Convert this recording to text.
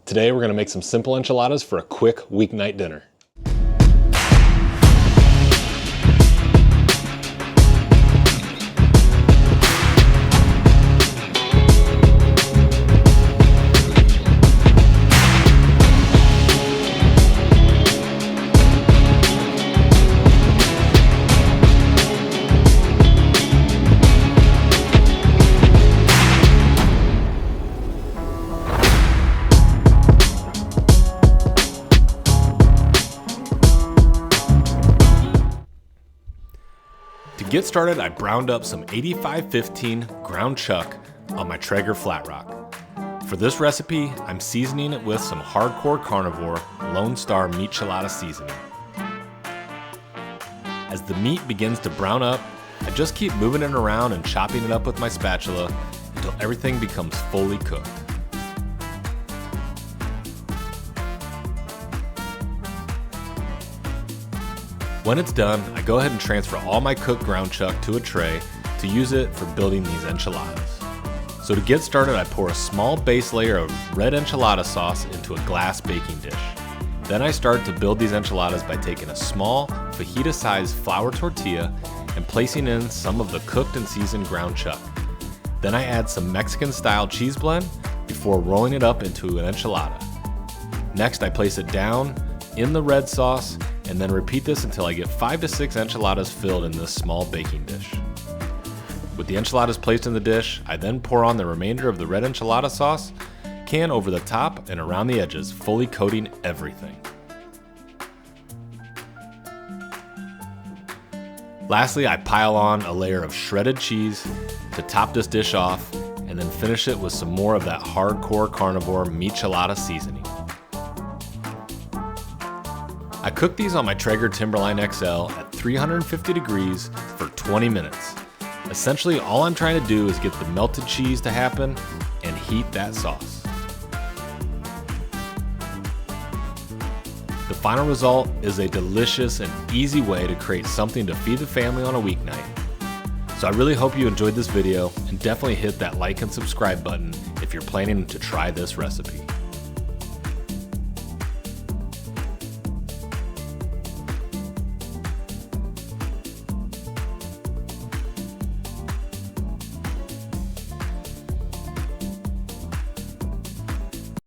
Today we're going to make some simple enchiladas for a quick weeknight dinner. To get started, I browned up some 8515 ground chuck on my Traeger Flatrock. For this recipe, I'm seasoning it with some Hardcore Carnivore Lone Star Meatchilada seasoning. As the meat begins to brown up, I just keep moving it around and chopping it up with my spatula until everything becomes fully cooked. When it's done, I go ahead and transfer all my cooked ground chuck to a tray to use it for building these enchiladas. So to get started, I pour a small base layer of red enchilada sauce into a glass baking dish. Then I start to build these enchiladas by taking a small fajita-sized flour tortilla and placing in some of the cooked and seasoned ground chuck. Then I add some Mexican-style cheese blend before rolling it up into an enchilada. Next, I place it down in the red sauce and then repeat this until I get 5 to 6 enchiladas filled in this small baking dish. With the enchiladas placed in the dish, I then pour on the remainder of the red enchilada sauce can over the top and around the edges, fully coating everything. Lastly, I pile on a layer of shredded cheese to top this dish off and then finish it with some more of that Hardcore Carnivore Meatchilada seasoning. I cooked these on my Traeger Timberline XL at 350 degrees for 20 minutes. Essentially, all I'm trying to do is get the melted cheese to happen and heat that sauce. The final result is a delicious and easy way to create something to feed the family on a weeknight. So I really hope you enjoyed this video and definitely hit that like and subscribe button if you're planning to try this recipe.